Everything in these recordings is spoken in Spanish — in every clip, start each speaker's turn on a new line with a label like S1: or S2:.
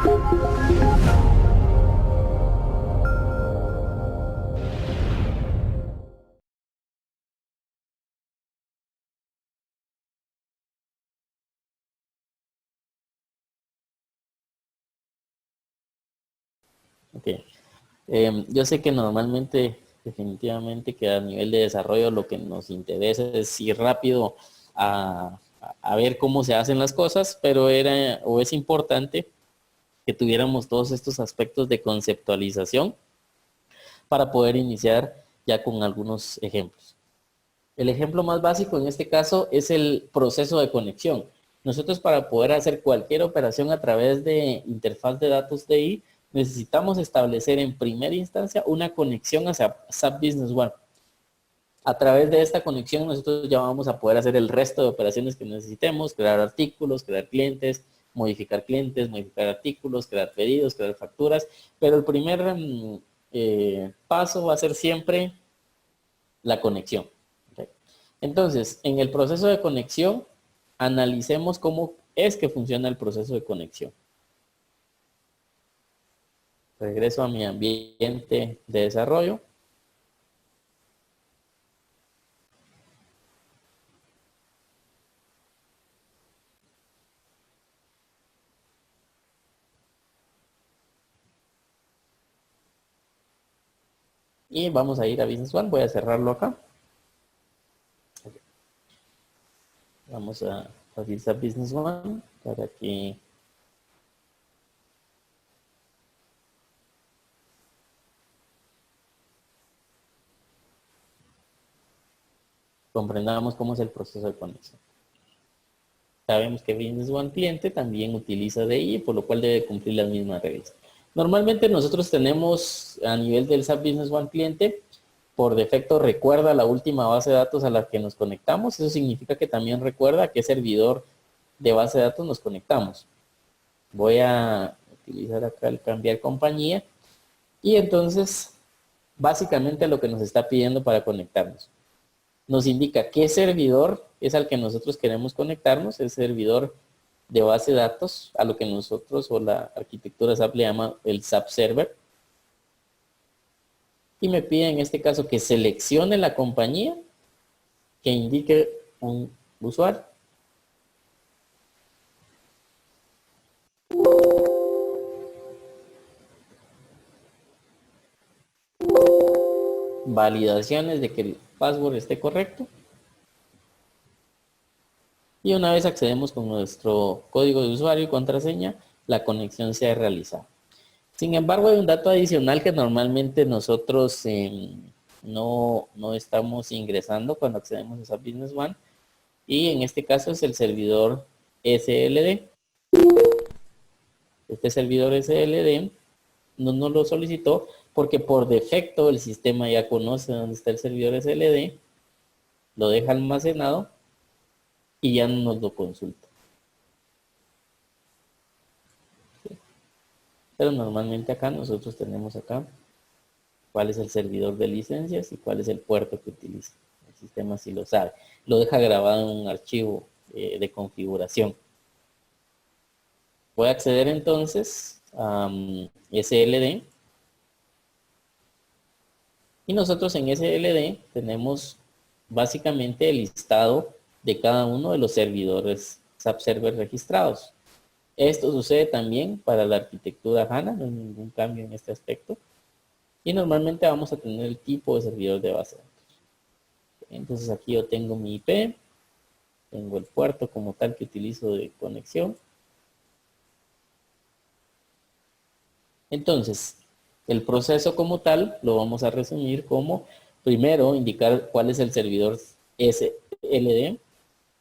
S1: Ok. Yo sé que normalmente, definitivamente, que a nivel de desarrollo lo que nos interesa es ir rápido a ver cómo se hacen las cosas, pero era o es importante que tuviéramos todos estos aspectos de conceptualización para poder iniciar ya con algunos ejemplos. El ejemplo más básico en este caso es el proceso de conexión. Nosotros para poder hacer cualquier operación a través de interfaz de datos TI, necesitamos establecer en primera instancia una conexión hacia SAP Business One. A través de esta conexión nosotros ya vamos a poder hacer el resto de operaciones que necesitemos, crear artículos, crear clientes, modificar artículos, crear pedidos, crear facturas, pero el primer paso va a ser siempre la conexión. ¿Okay? Entonces, en el proceso de conexión, analicemos cómo es que funciona el proceso de conexión. Regreso a mi ambiente de desarrollo. Y vamos a ir a Business One. Voy a cerrarlo acá. Vamos a abrir a Business One para que comprendamos cómo es el proceso de conexión. Sabemos que Business One cliente también utiliza DI, por lo cual debe cumplir las mismas reglas. Normalmente nosotros tenemos a nivel del SAP Business One cliente, por defecto recuerda la última base de datos a la que nos conectamos. Eso significa que también recuerda a qué servidor de base de datos nos conectamos. Voy a utilizar acá el cambiar compañía y entonces básicamente lo que nos está pidiendo para conectarnos. Nos indica qué servidor es al que nosotros queremos conectarnos, el servidor de base de datos, a lo que nosotros o la arquitectura SAP le llama el SAP Server. Y me pide en este caso que seleccione la compañía, que indique un usuario. Validaciones de que el password esté correcto. Y una vez accedemos con nuestro código de usuario y contraseña, la conexión se ha realizado. Sin embargo, hay un dato adicional que normalmente nosotros no estamos ingresando cuando accedemos a SAP Business One. Y en este caso es el servidor SLD. Este servidor SLD no nos lo solicitó porque por defecto el sistema ya conoce dónde está el servidor SLD, lo deja almacenado y ya no nos lo consulta. Pero normalmente acá nosotros tenemos acá cuál es el servidor de licencias y cuál es el puerto que utiliza. El sistema sí lo sabe. Lo deja grabado en un archivo de configuración. Voy a acceder entonces a SLD. Y nosotros en SLD tenemos básicamente el listado de cada uno de los servidores SAP Server registrados. Esto sucede también para la arquitectura HANA, no hay ningún cambio en este aspecto. Y normalmente vamos a tener el tipo de servidor de base de datos. Entonces aquí yo tengo mi IP, tengo el puerto como tal que utilizo de conexión. Entonces, el proceso como tal lo vamos a resumir como, primero, indicar cuál es el servidor SLD.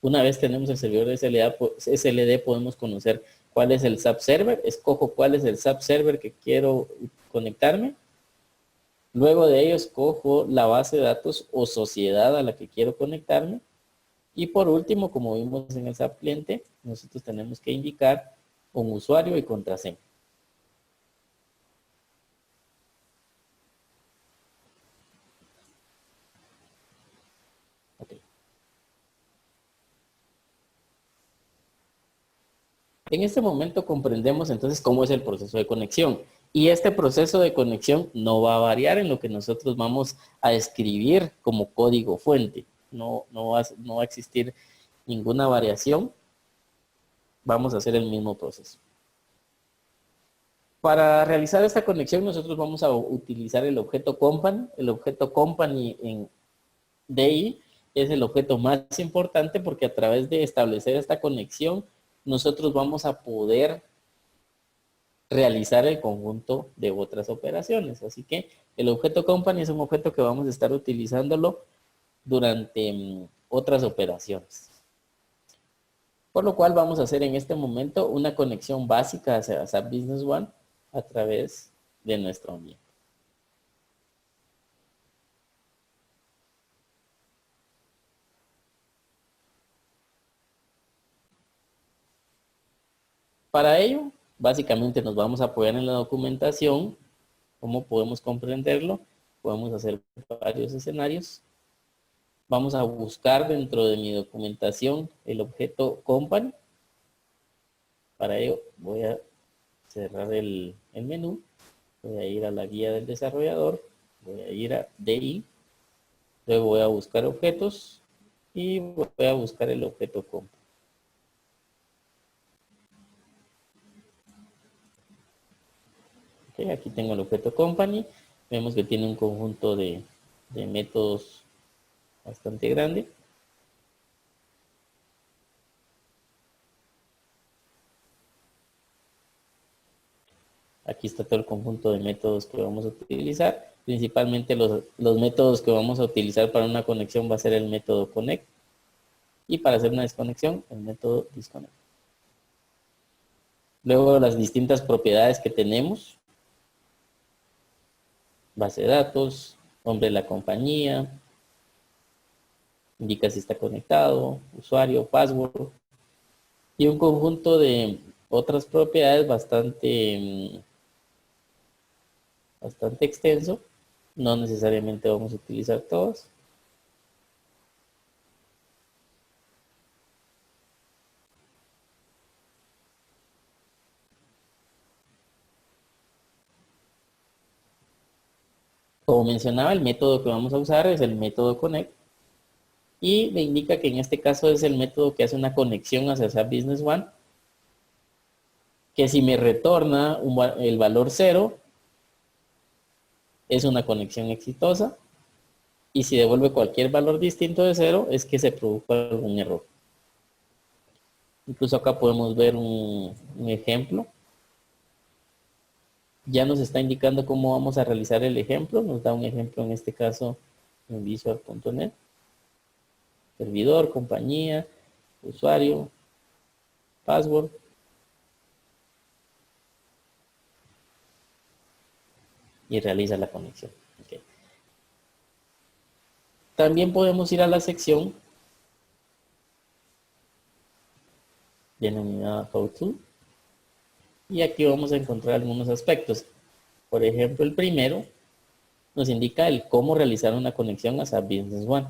S1: Una vez tenemos el servidor SLD, podemos conocer cuál es el SAP Server. Escojo cuál es el SAP Server que quiero conectarme. Luego de ello, escojo la base de datos o sociedad a la que quiero conectarme. Y por último, como vimos en el SAP cliente, nosotros tenemos que indicar un usuario y contraseña. Okay. En este momento comprendemos entonces cómo es el proceso de conexión. Y este proceso de conexión no va a variar en lo que nosotros vamos a escribir como código fuente. No va a existir ninguna variación. Vamos a hacer el mismo proceso. Para realizar esta conexión nosotros vamos a utilizar el objeto company. El objeto company en DI es el objeto más importante porque a través de establecer esta conexión nosotros vamos a poder realizar el conjunto de otras operaciones. Así que el objeto company es un objeto que vamos a estar utilizándolo durante otras operaciones. Por lo cual vamos a hacer en este momento una conexión básica hacia SAP Business One a través de nuestro ambiente. Para ello, básicamente nos vamos a apoyar en la documentación. ¿Cómo podemos comprenderlo? Podemos hacer varios escenarios. Vamos a buscar dentro de mi documentación el objeto company. Para ello voy a cerrar el menú. Voy a ir a la guía del desarrollador. Voy a ir a DI. Luego voy a buscar objetos y voy a buscar el objeto company. Okay, aquí tengo el objeto company. Vemos que tiene un conjunto de métodos bastante grande. Aquí está todo el conjunto de métodos que vamos a utilizar. Principalmente los métodos que vamos a utilizar para una conexión va a ser el método connect. Y para hacer una desconexión, el método disconnect. Luego las distintas propiedades que tenemos. Base de datos, nombre de la compañía, indica si está conectado, usuario, password. Y un conjunto de otras propiedades bastante extenso. No necesariamente vamos a utilizar todas. Como mencionaba, el método que vamos a usar es el método connect. Y me indica que en este caso es el método que hace una conexión hacia SAP Business One. Que si me retorna el valor 0, es una conexión exitosa. Y si devuelve cualquier valor distinto de 0, es que se produjo algún error. Incluso acá podemos ver un ejemplo. Ya nos está indicando cómo vamos a realizar el ejemplo. Nos da un ejemplo en este caso en visual.net. Servidor, compañía, usuario, password. Y realiza la conexión. Okay. También podemos ir a la sección denominada How To. Y aquí vamos a encontrar algunos aspectos. Por ejemplo, el primero nos indica el cómo realizar una conexión a SAP Business One.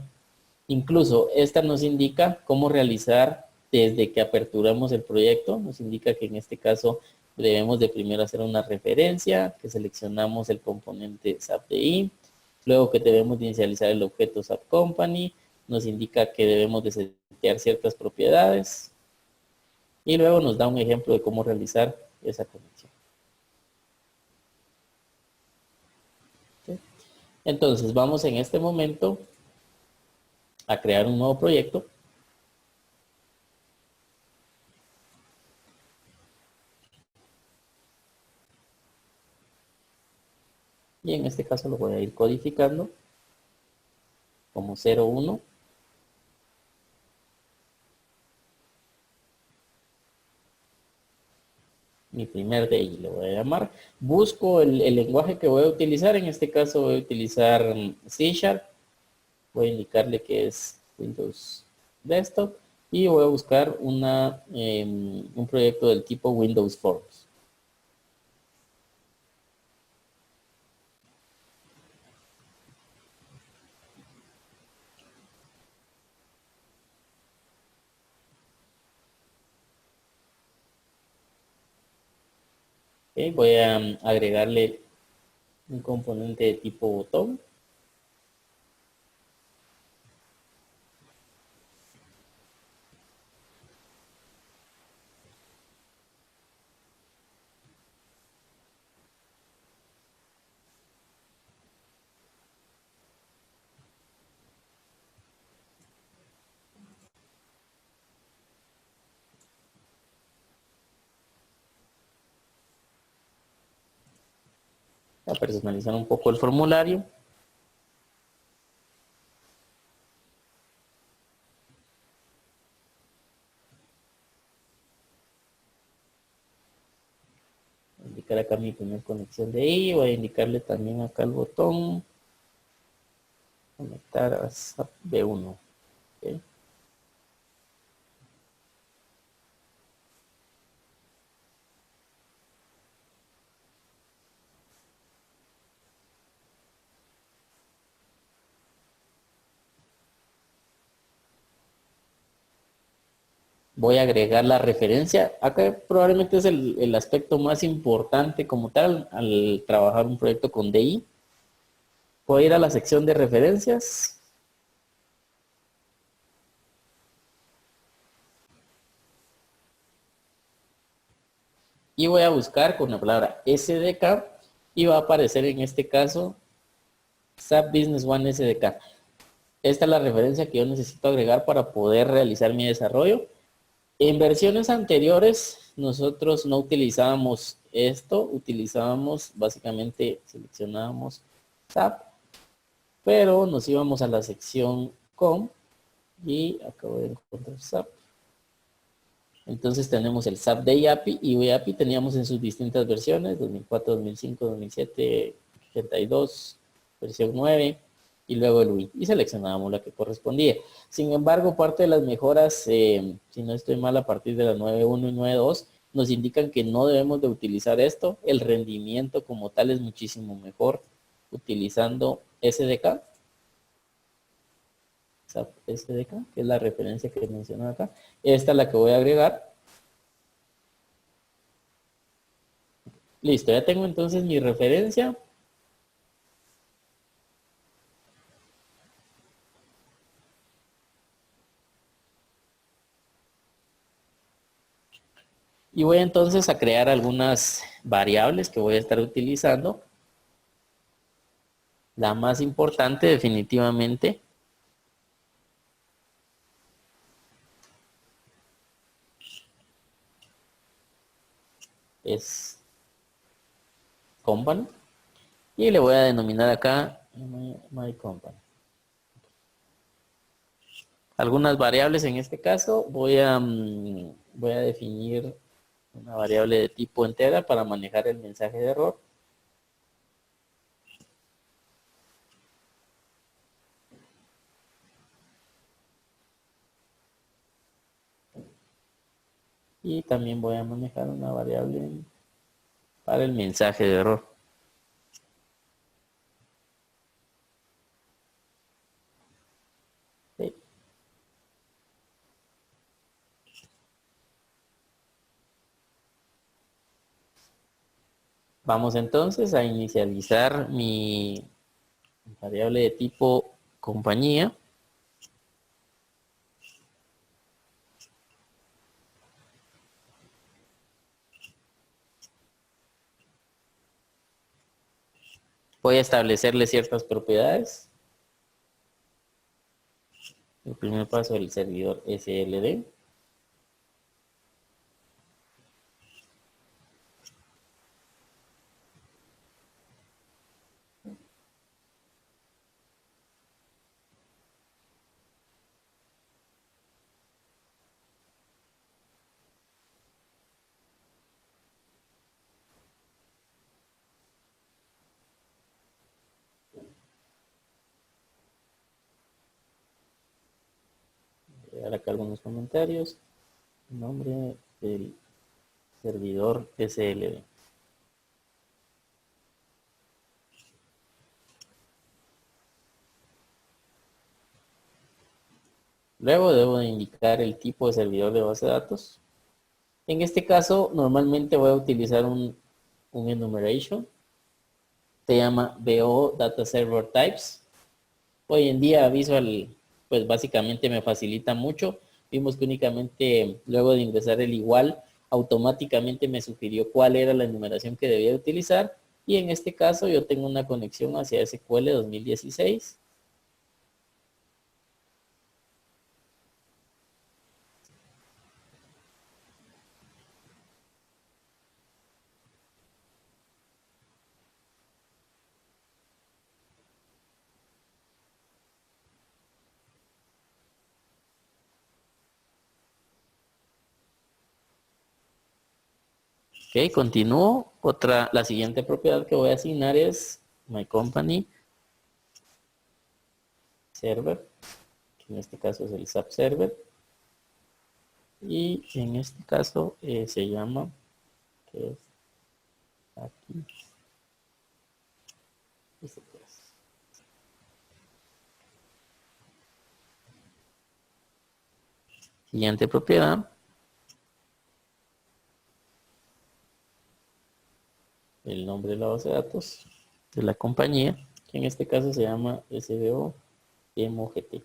S1: Incluso esta nos indica cómo realizar desde que aperturamos el proyecto. Nos indica que en este caso debemos de primero hacer una referencia, que seleccionamos el componente SAP DI, luego que debemos de inicializar el objeto SAP Company, nos indica que debemos de setear ciertas propiedades y luego nos da un ejemplo de cómo realizar esa conexión. ¿Sí? Entonces vamos en este momento a crear un nuevo proyecto. Y en este caso lo voy a ir codificando como 01. Mi primer DI le voy a llamar. Busco el lenguaje que voy a utilizar. En este caso voy a utilizar C#. Voy a indicarle que es Windows Desktop. Y voy a buscar un proyecto del tipo Windows Forms. Ok, voy a agregarle un componente de tipo botón. A personalizar un poco el formulario. Indicar acá mi primer conexión de ahí. Voy a indicarle también acá el botón. Conectar a SAP B1. ¿Ok? Voy a agregar la referencia. Acá probablemente es el aspecto más importante como tal al trabajar un proyecto con DI. Voy a ir a la sección de referencias. Y voy a buscar con la palabra SDK y va a aparecer en este caso SAP Business One SDK. Esta es la referencia que yo necesito agregar para poder realizar mi desarrollo. En versiones anteriores nosotros no utilizábamos esto, utilizábamos básicamente, seleccionábamos SAP, pero nos íbamos a la sección COM y acabo de encontrar SAP. Entonces tenemos el SAP de IAPI y IAPI teníamos en sus distintas versiones, 2004, 2005, 2007, 82, versión 9 y luego el UI y seleccionábamos la que correspondía. Sin embargo, parte de las mejoras, si no estoy mal, a partir de la 9.1 y 9.2 nos indican que no debemos de utilizar esto. El rendimiento como tal es muchísimo mejor utilizando SDK. SAP SDK, que es la referencia que mencioné acá. Esta es la que voy a agregar. Listo, ya tengo entonces mi referencia. Y voy entonces a crear algunas variables que voy a estar utilizando. La más importante definitivamente es company. Y le voy a denominar acá my company. Algunas variables en este caso voy a definir una variable de tipo entera para manejar el mensaje de error. Y también voy a manejar una variable para el mensaje de error. ¿Sí? Vamos entonces a inicializar mi variable de tipo compañía. Voy a establecerle ciertas propiedades. El primer paso del servidor SLD. Voy a dar acá algunos comentarios. Nombre del servidor SLD. Luego debo de indicar el tipo de servidor de base de datos. En este caso, normalmente voy a utilizar un un enumeration. Se llama VO Data Server Types. Hoy en día Visual, pues básicamente me facilita mucho. Vimos que únicamente luego de ingresar el igual, automáticamente me sugirió cuál era la enumeración que debía utilizar. Y en este caso yo tengo una conexión hacia SQL 2016. Ok, continúo. La siguiente propiedad que voy a asignar es My Company Server, que en este caso es el SAP Server. Y en este caso se llama, que es aquí, este que es. Siguiente propiedad, el nombre de la base de datos de la compañía, que en este caso se llama SBO MOGT.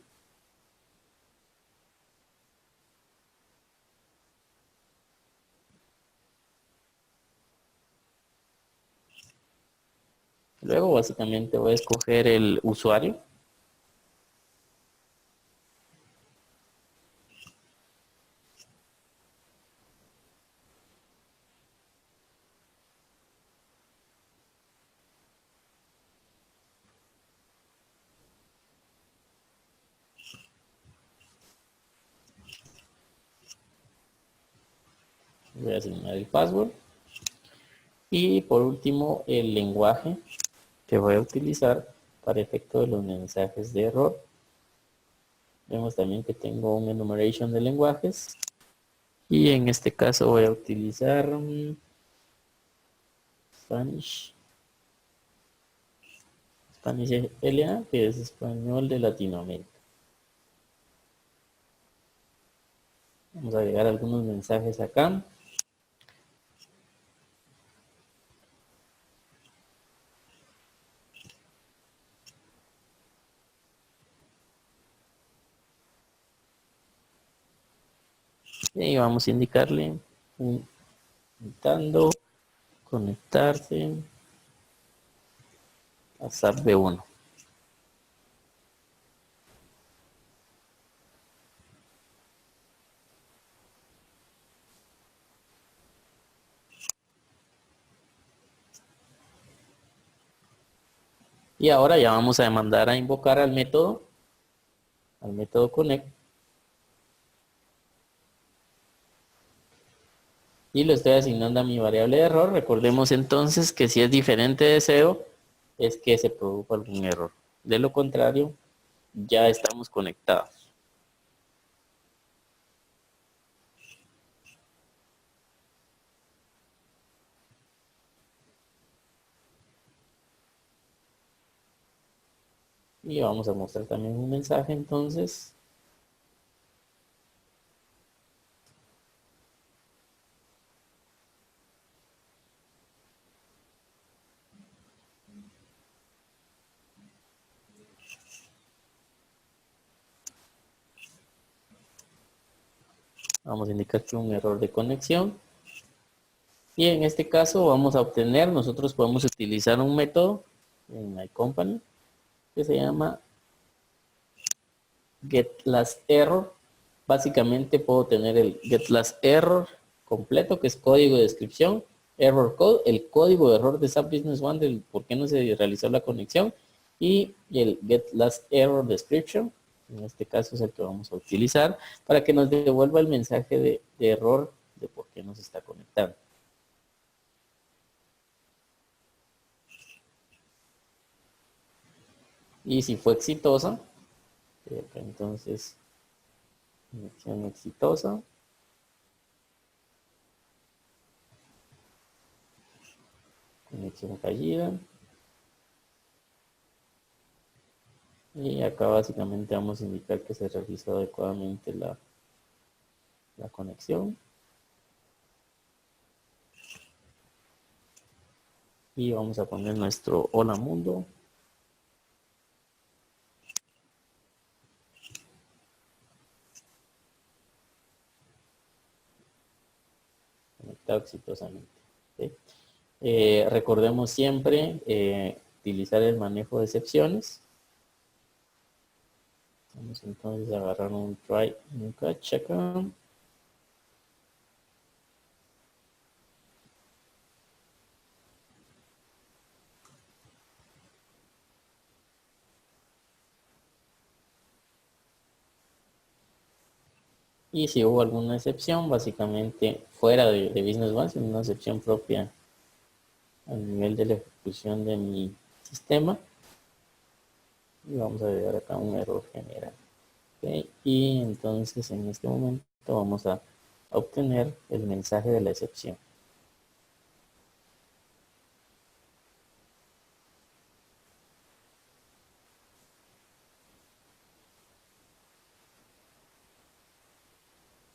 S1: Luego básicamente voy a escoger el usuario. Voy a asignar el password. Y por último, el lenguaje que voy a utilizar para efecto de los mensajes de error. Vemos también que tengo un enumeration de lenguajes. Y en este caso voy a utilizar Spanish LA, que es español de Latinoamérica. Vamos a agregar algunos mensajes acá. Y vamos a indicarle intentando conectarse a SAP B1. Y ahora ya vamos a mandar a invocar al método connect. Y lo estoy asignando a mi variable de error. Recordemos entonces que si es diferente de 0, es que se produjo algún error. De lo contrario, ya estamos conectados. Y vamos a mostrar también un mensaje entonces. Vamos a indicar que un error de conexión. Y en este caso vamos a obtener, nosotros podemos utilizar un método en MyCompany que se llama getLastError. Básicamente puedo tener el getLastError completo, que es código de descripción, error code, el código de error de SAP Business One del por qué no se realizó la conexión, y el getLastError description, en este caso es el que vamos a utilizar para que nos devuelva el mensaje de error de por qué no se está conectando. Y si fue exitosa, entonces conexión exitosa, conexión fallida, y acá básicamente vamos a indicar que se realizó adecuadamente la conexión. y vamos a poner nuestro hola mundo. Conectado exitosamente. ¿Sí? Recordemos siempre utilizar el manejo de excepciones. Vamos entonces a agarrar un try, un catch acá. Y si hubo alguna excepción, básicamente fuera de Business One, sino una excepción propia a nivel de la ejecución de mi sistema. Y vamos a agregar acá un error general. ¿Okay? Y entonces en este momento vamos a obtener el mensaje de la excepción.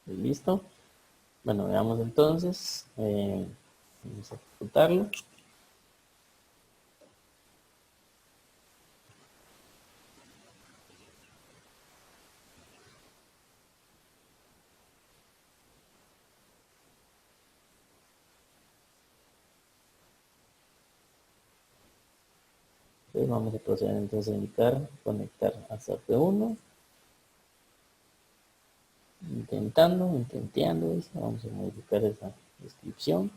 S1: ¿Listo? Bueno, veamos entonces. Vamos a ejecutarlo. Entonces vamos a proceder entonces a indicar, conectar a SAP 1. Intenteando, vamos a modificar esa descripción.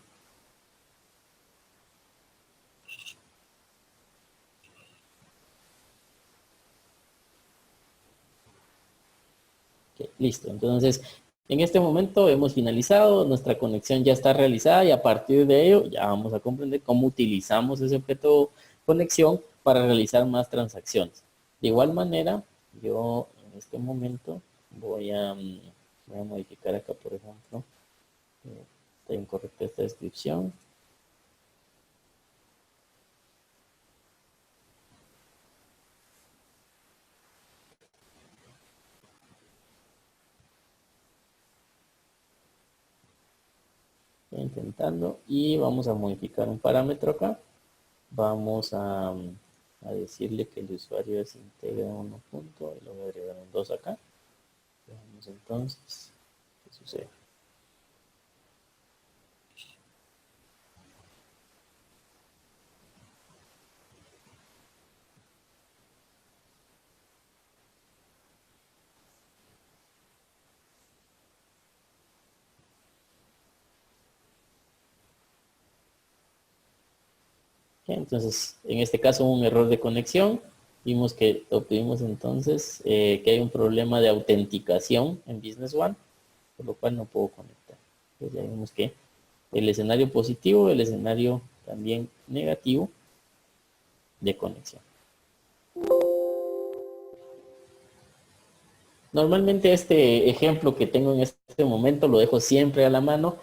S1: Okay, listo, entonces en este momento hemos finalizado, nuestra conexión ya está realizada y a partir de ello ya vamos a comprender cómo utilizamos ese objeto conexión para realizar más transacciones. De igual manera, yo en este momento voy a modificar acá, por ejemplo, está incorrecta esta descripción. Intentando y vamos a modificar un parámetro acá. Vamos a decirle que el usuario es integra 1 punto y lo voy a agregar un 2 acá. Veamos entonces qué sucede. Entonces, en este caso un error de conexión. Vimos que obtuvimos entonces que hay un problema de autenticación en Business One, por lo cual no puedo conectar. Entonces ya vimos que el escenario positivo, el escenario también negativo de conexión. Normalmente este ejemplo que tengo en este momento lo dejo siempre a la mano.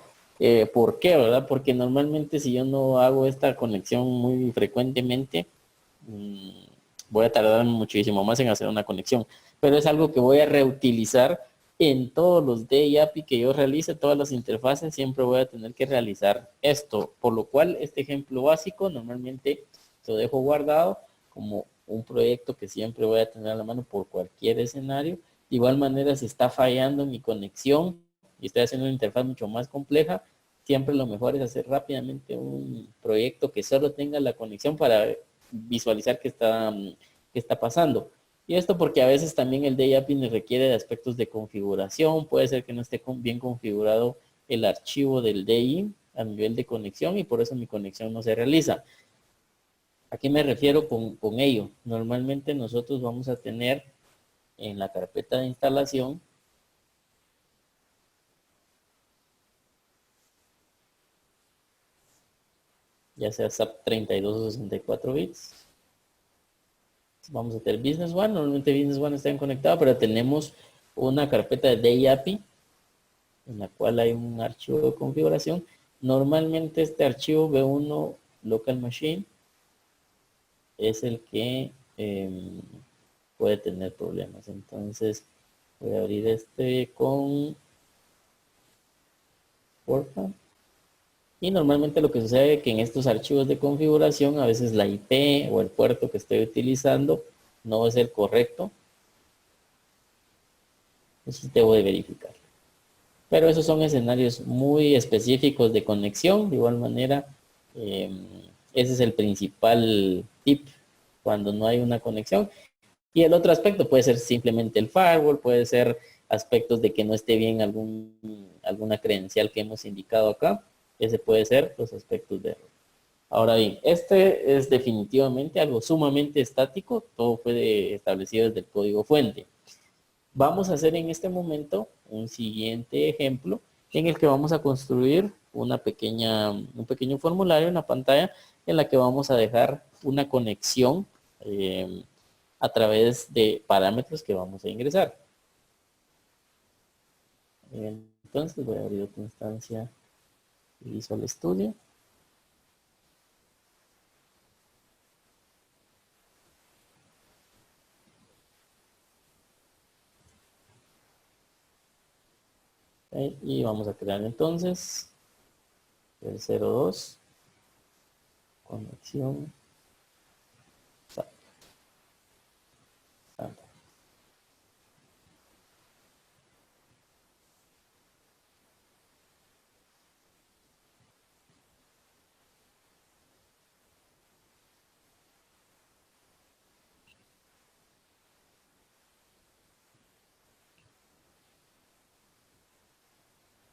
S1: ¿Por qué, verdad? Porque normalmente si yo no hago esta conexión muy frecuentemente, mm, voy a tardar muchísimo más en hacer una conexión. Pero es algo que voy a reutilizar en todos los DAPI que yo realice, todas las interfaces, siempre voy a tener que realizar esto. Por lo cual, este ejemplo básico normalmente lo dejo guardado como un proyecto que siempre voy a tener a la mano por cualquier escenario. De igual manera, si está fallando mi conexión y estoy haciendo una interfaz mucho más compleja, siempre lo mejor es hacer rápidamente un proyecto que solo tenga la conexión para visualizar qué está pasando. Y esto porque a veces también el DAPI requiere de aspectos de configuración, puede ser que no esté bien configurado el archivo del DI a nivel de conexión y por eso mi conexión no se realiza. ¿A qué me refiero con ello? Normalmente nosotros vamos a tener en la carpeta de instalación ya sea SAP 32 o 64 bits. Vamos a tener Business One, normalmente Business One está conectado, pero tenemos una carpeta de DAPI en la cual hay un archivo de configuración. Normalmente este archivo B1 Local Machine es el que puede tener problemas. Entonces voy a abrir este con porfa Y normalmente lo que sucede es que en estos archivos de configuración a veces la IP o el puerto que estoy utilizando no es el correcto. Eso debo de verificar. Pero esos son escenarios muy específicos de conexión. De igual manera, eh, ese es el principal tip cuando no hay una conexión. Y el otro aspecto puede ser simplemente el firewall, puede ser aspectos de que no esté bien alguna credencial que hemos indicado acá. Ese puede ser los aspectos de error. Ahora bien, este es definitivamente algo sumamente estático. Todo fue establecido desde el código fuente. Vamos a hacer en este momento un siguiente ejemplo en el que vamos a construir un pequeño formulario, una pantalla en la que vamos a dejar una conexión a través de parámetros que vamos a ingresar. Entonces voy a abrir otra instancia de Visual Studio. Y vamos a crear entonces el 02 conexión estándar.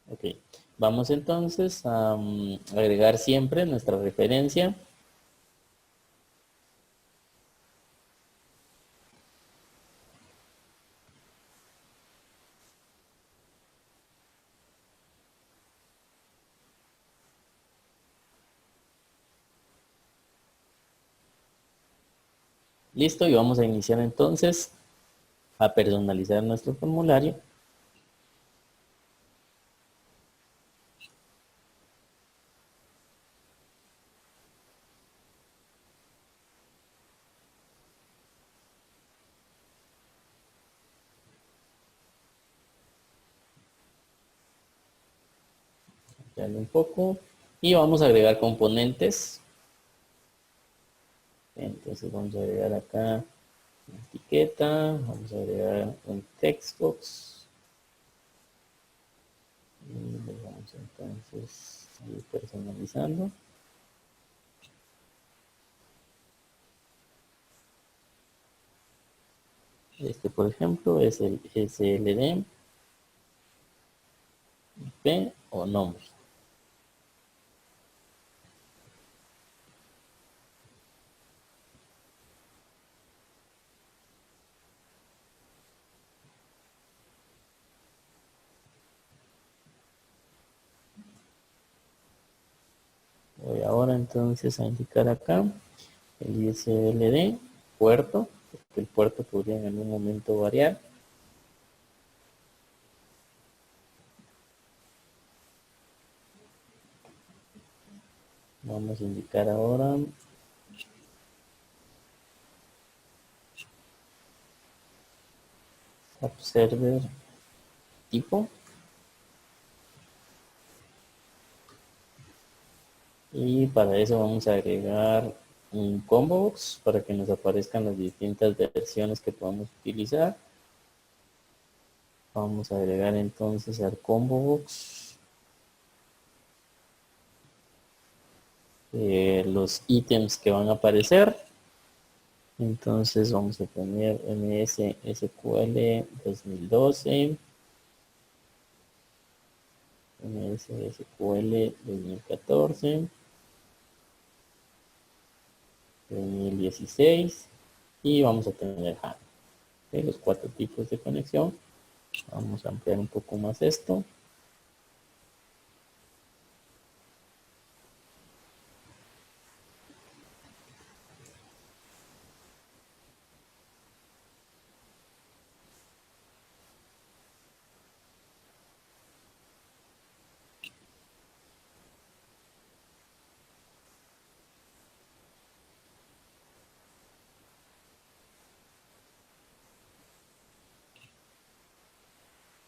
S1: Ok, vamos entonces a agregar siempre nuestra referencia. Listo, y vamos a iniciar entonces a personalizar nuestro formulario. Ampliarlo un poco y vamos a agregar componentes. Entonces vamos a agregar acá una etiqueta, vamos a agregar un textbox y lo vamos entonces a ir personalizando. Este, por ejemplo, es el SLD, IP o nombre. Voy ahora entonces a indicar acá el ISLD, puerto, porque el puerto podría en algún momento variar. Vamos a indicar ahora subserver tipo. Y para eso vamos a agregar un combo box para que nos aparezcan las distintas versiones que podamos utilizar. Vamos a agregar entonces al combo box los ítems que van a aparecer. Entonces vamos a poner MS SQL 2012, MS SQL 2014, 2016 y vamos a tener HANA. Los 4 tipos de conexión. Vamos a ampliar un poco más esto.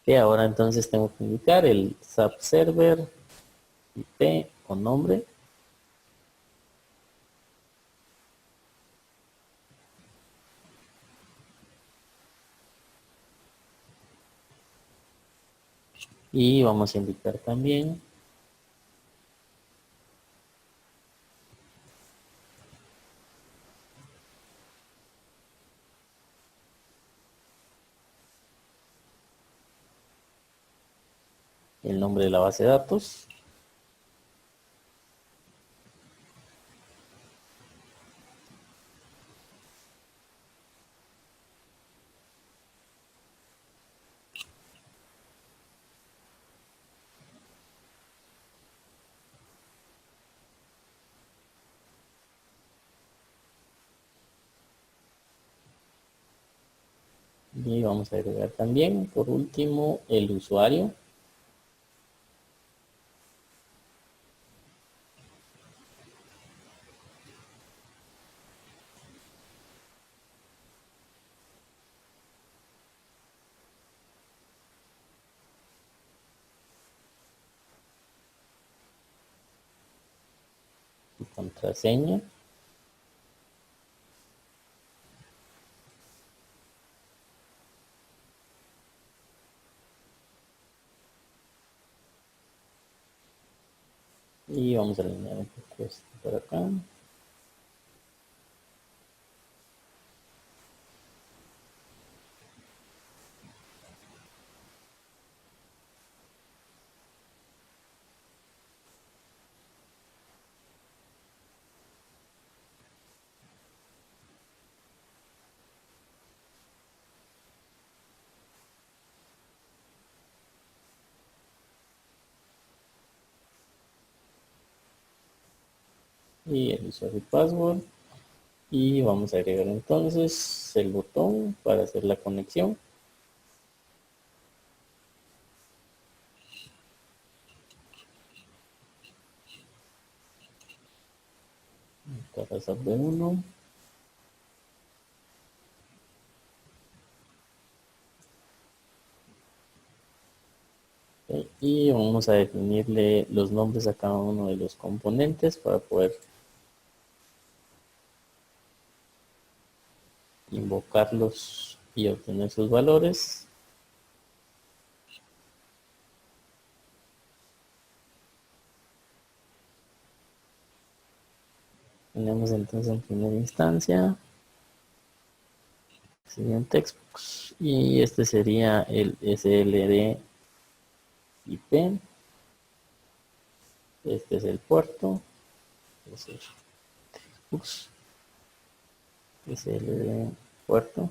S1: Y ahora entonces tengo que indicar el subserver IP con nombre. Y vamos a indicar también el nombre de la base de datos. Y vamos a agregar también, por último, el usuario. Y contraseña. Y vamos a eliminar un poco esto por acá. Y el usuario y password. Y vamos a agregar entonces el botón para hacer la conexión. Para SAP-B1. Y vamos a definirle los nombres a cada uno de los componentes para poder invocarlos y obtener sus valores. Tenemos entonces en primera instancia sería un textbox y este sería el SLD IP. Este es el puerto. Es el textbox, SLD puerto.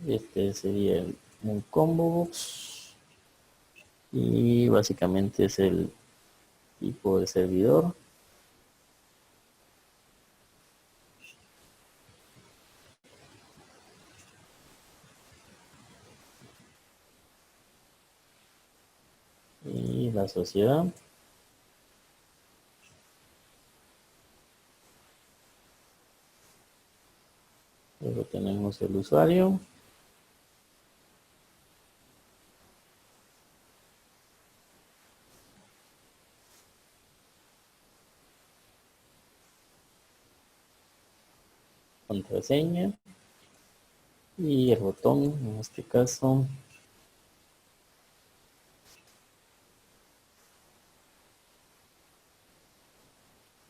S1: Este sería un combo box y básicamente es el tipo de servidor. Y la sociedad. Luego tenemos el usuario. Contraseña. Y el botón, en este caso.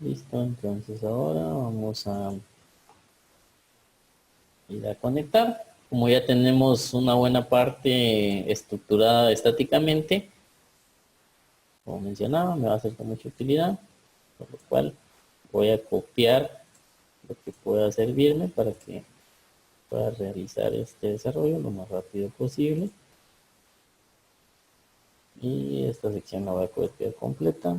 S1: Listo, entonces ahora vamos a ir a conectar. Como ya tenemos una buena parte estructurada estáticamente, como mencionaba, me va a ser de mucha utilidad, por lo cual voy a copiar lo que pueda servirme para que pueda realizar este desarrollo lo más rápido posible. Y esta sección la voy a copiar completa.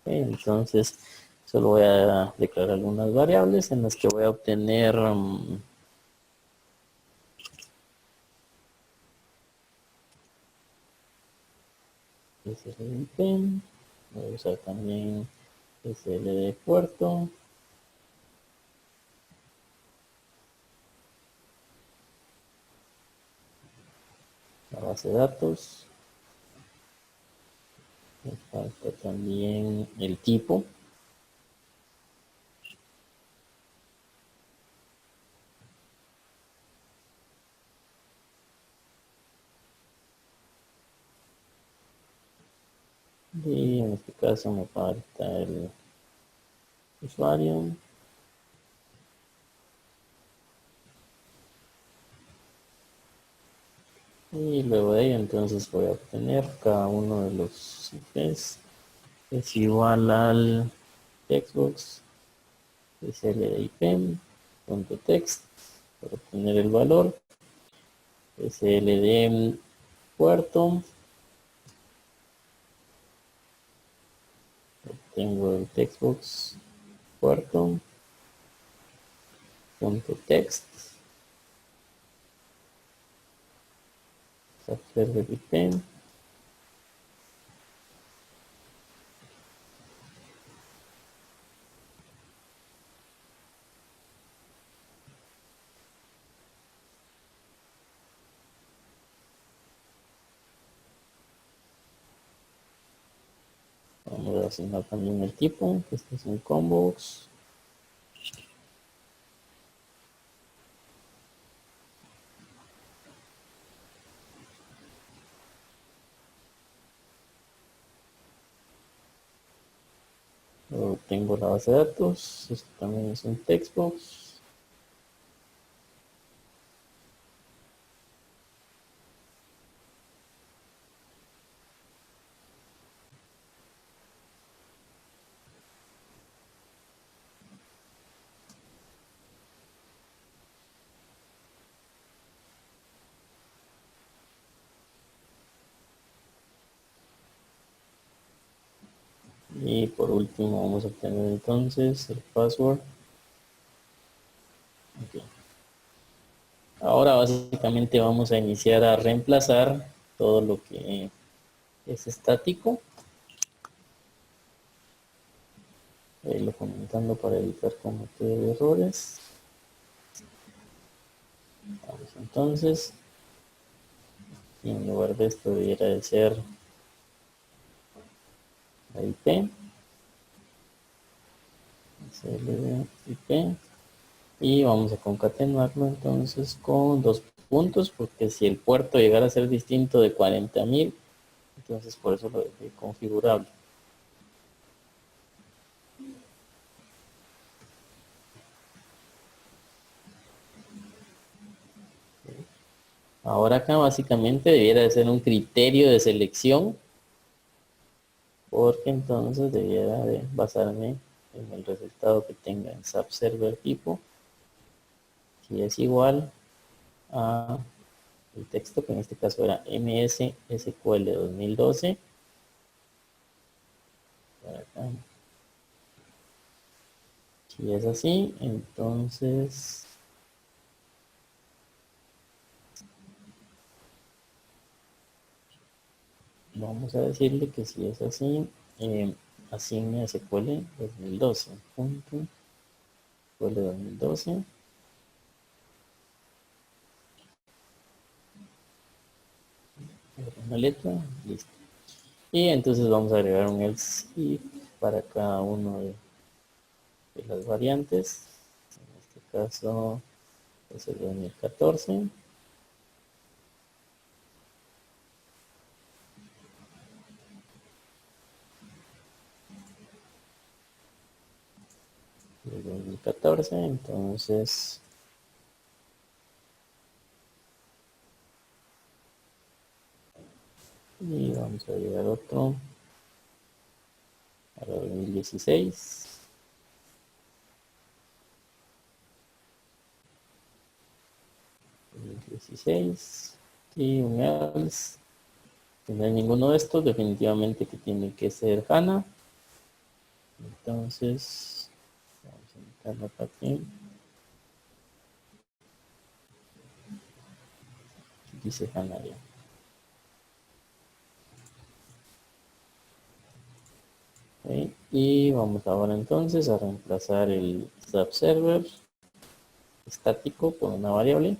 S1: Entonces, solo voy a declarar algunas variables en las que voy a obtener SRIP. Voy a usar también SL de puerto, la base de datos, me falta también el tipo. Y en este caso me falta el usuario. Y luego de ello entonces voy a obtener cada uno de los IPs. Es igual al textbox sld_ip.text para obtener el valor. SLD puerto. Tengo el textbox puerto punto text subserver IP. Vamos a asignar también el tipo, que este es un combox. Luego tengo la base de datos, esto también es un textbox. Y por último vamos a obtener entonces el password. Okay. Ahora básicamente vamos a iniciar a reemplazar todo lo que es estático. Lo comentando para evitar cometer errores. Vamos entonces. Y en lugar de esto debiera de ser la IP. SLD IP. Y vamos a concatenarlo entonces con dos puntos, porque si el puerto llegara a ser distinto de 40.000, entonces por eso lo dejé configurable. Ahora acá básicamente debiera de ser un criterio de selección, porque entonces debiera de basarme en el resultado que tenga en subserver tipo, si es igual a el texto, que en este caso era MS SQL 2012. Por acá. Si es así, entonces vamos a decirle que si es así, asigne SQL 2012. Punto SQL 2012. Una letra, listo. Y entonces vamos a agregar un else if para cada uno de las variantes. En este caso es el 2014. El 2014, entonces y vamos a agregar otro para 2016. 2016 y un else. Si no hay ninguno de estos, definitivamente que tiene que ser HANA. Entonces, vamos a indicarlo acá aquí. Dice HANA ya. Ok, y vamos ahora entonces a reemplazar el subserver estático por una variable.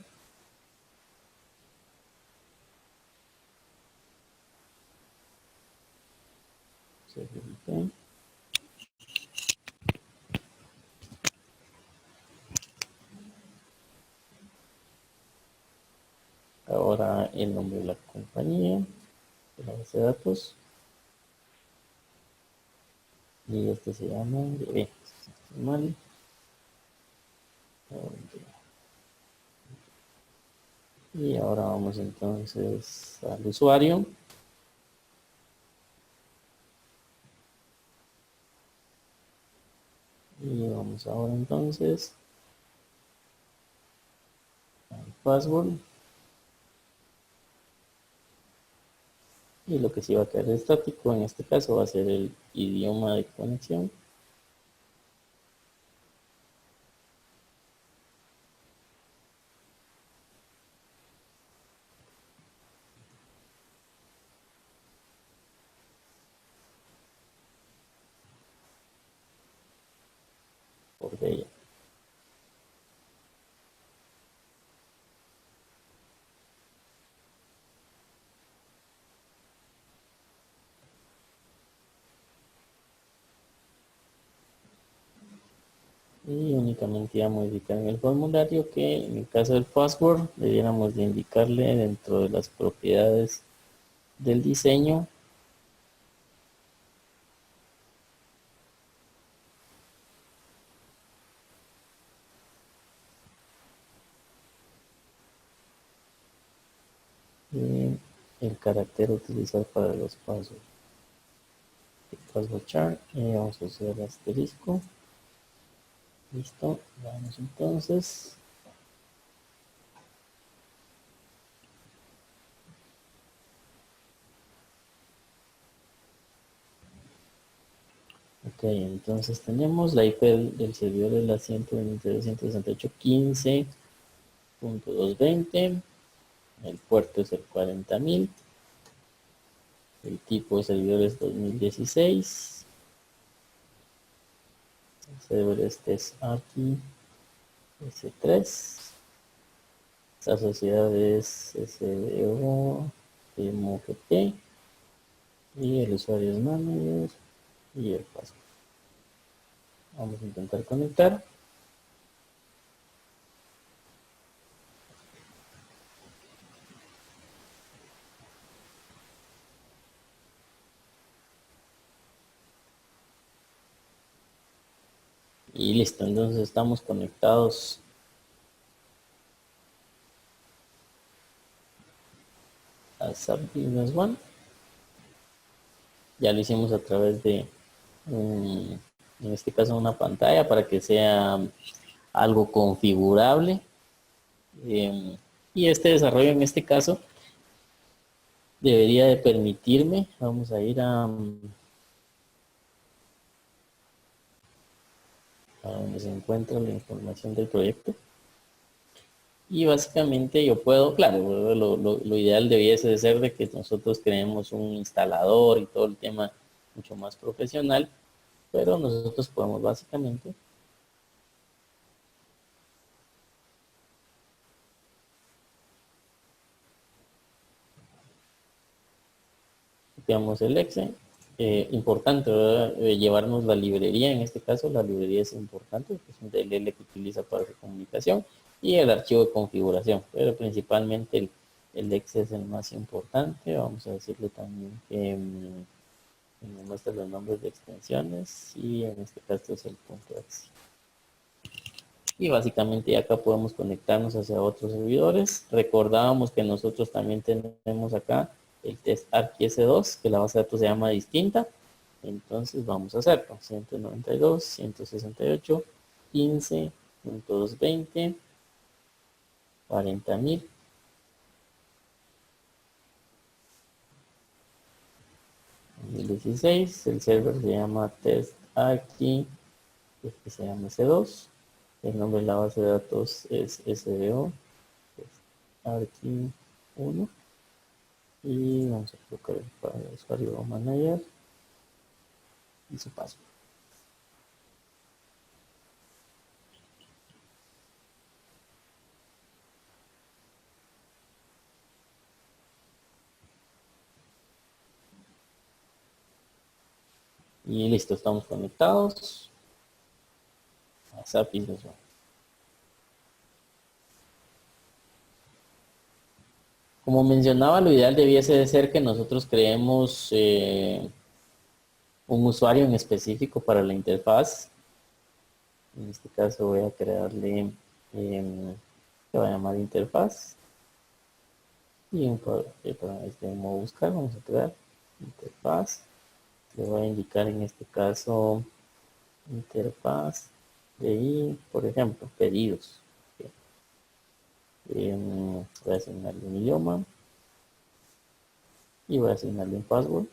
S1: Ok. Ahora el nombre de la compañía, de la base de datos. Y este se llama mal. Y ahora vamos entonces al usuario. Y vamos ahora entonces al password. Y lo que sí va a quedar estático en este caso va a ser el idioma de conexión. Por ella. Y únicamente ya modificar en el formulario que en el caso del password debiéramos de indicarle dentro de las propiedades del diseño el carácter a utilizar para los passwords. El password char, vamos a usar asterisco. Listo, vamos entonces. Ok, entonces tenemos la IP del servidor de la 192.168.15.220. El puerto es el 40.000. El tipo de servidor es 2016. El servidor este es ARKI S3. La sociedad es SDO MOGT. Y el usuario es manager. Y el password. Vamos a intentar conectar. Y listo, entonces estamos conectados a SAP Business One. Ya lo hicimos a través de, en este caso, una pantalla para que sea algo configurable. Y este desarrollo en este caso debería de permitirme, vamos a ir a donde se encuentra la información del proyecto. Y básicamente yo puedo, claro, lo ideal debiese de ser de que nosotros creemos un instalador y todo el tema mucho más profesional, pero nosotros podemos básicamente, copiamos el exe. Importante, ¿verdad? Llevarnos la librería, en este caso la librería es importante, es un DLL que utiliza para su comunicación, y el archivo de configuración, pero principalmente el exe es el más importante. Vamos a decirle también que me muestra los nombres de extensiones, y en este caso es el punto .exe. Y básicamente acá podemos conectarnos hacia otros servidores. Recordábamos que nosotros también tenemos acá el test ARCI S2, que la base de datos se llama distinta. Entonces vamos a hacerlo. 192, 168, 15.220, 40.000. En 2016, el server se llama test ARCI, este se llama S2. El nombre de la base de datos es SDO, ARCI 1. Y vamos a colocar el usuario manager. y su password. Y listo, estamos conectados a SAP Business One. Como mencionaba, lo ideal debiese de ser que nosotros creemos un usuario en específico para la interfaz. En este caso voy a crearle, se va a llamar interfaz. Y para este modo buscar, vamos a crear interfaz. Le voy a indicar en este caso interfaz de ahí, por ejemplo, pedidos. Voy a asignarle un idioma y voy a asignarle un password.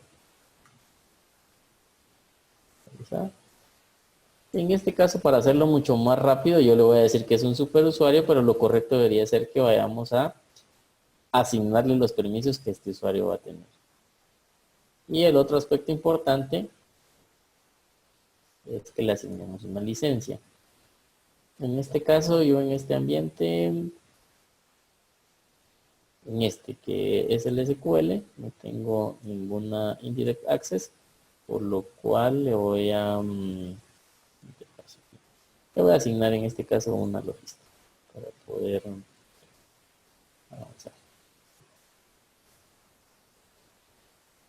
S1: En este caso, para hacerlo mucho más rápido, yo le voy a decir que es un superusuario, pero lo correcto debería ser que vayamos a asignarle los permisos que este usuario va a tener. Y el otro aspecto importante es que le asignemos una licencia. En este caso, yo en este ambiente, en este que es el SQL, no tengo ninguna indirect access, por lo cual le voy a asignar en este caso una logística para poder avanzar.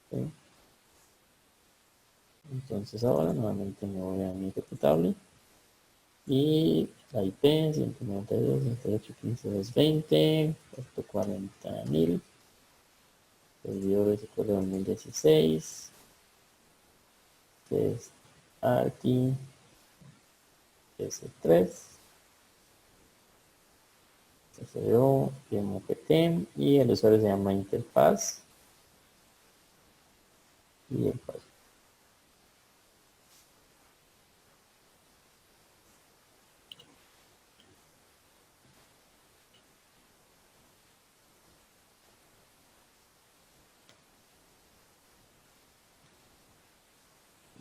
S1: ¿Sí? Entonces ahora nuevamente me voy a mi ejecutable y la IP 192.168.15.220, costo 40.000, servidor SQL 2016, test ARTI S3, SDO, GPT y el usuario se llama interfaz y el password.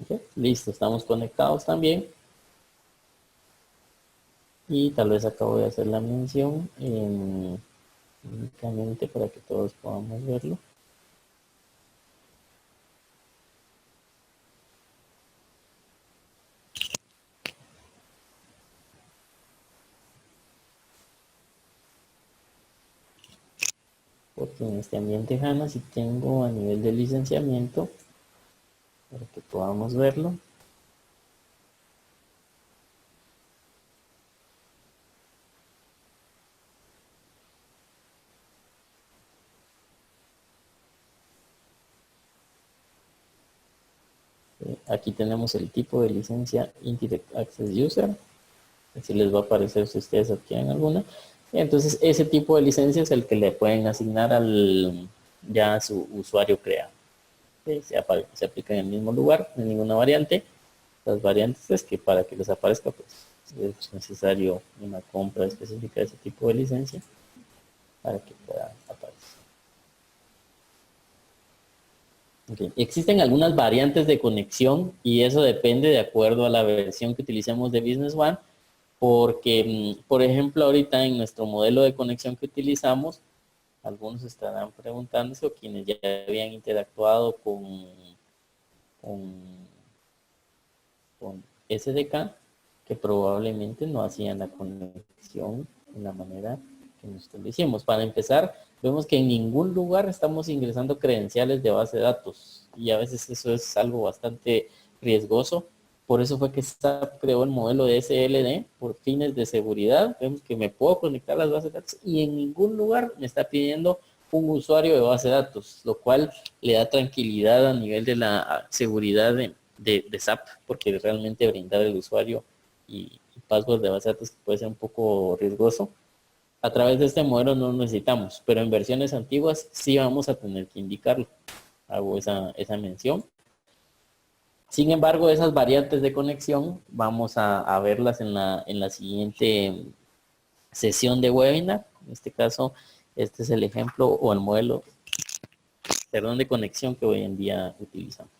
S1: Okay, listo, estamos conectados también. Y tal vez acabo de hacer la mención únicamente para que todos podamos verlo. Porque en este ambiente HANA si tengo a nivel de licenciamiento, para que podamos verlo. Aquí tenemos el tipo de licencia Indirect Access User. Así les va a aparecer si ustedes adquieren alguna. Entonces ese tipo de licencia es el que le pueden asignar al ya a su usuario creado. Se aplica en el mismo lugar, en ninguna variante. Las variantes es que para que les aparezca pues es necesario una compra específica de ese tipo de licencia para que pueda aparecer. Okay. Existen algunas variantes de conexión y eso depende de acuerdo a la versión que utilicemos de Business One, porque, por ejemplo, ahorita en nuestro modelo de conexión que utilizamos, algunos estarán preguntándose o quienes ya habían interactuado con, con SDK, que probablemente no hacían la conexión de la manera que nosotros lo hicimos. Para empezar, vemos que en ningún lugar estamos ingresando credenciales de base de datos y a veces eso es algo bastante riesgoso. Por eso fue que SAP creó el modelo de SLD por fines de seguridad. Vemos que me puedo conectar a las bases de datos y en ningún lugar me está pidiendo un usuario de base de datos, lo cual le da tranquilidad a nivel de la seguridad de SAP, porque realmente brindar el usuario y password de base de datos puede ser un poco riesgoso. A través de este modelo no lo necesitamos, pero en versiones antiguas sí vamos a tener que indicarlo. Hago esa mención. Sin embargo, esas variantes de conexión vamos a verlas en la siguiente sesión de webinar. En este caso, este es el ejemplo o el modelo, perdón, de conexión que hoy en día utilizamos.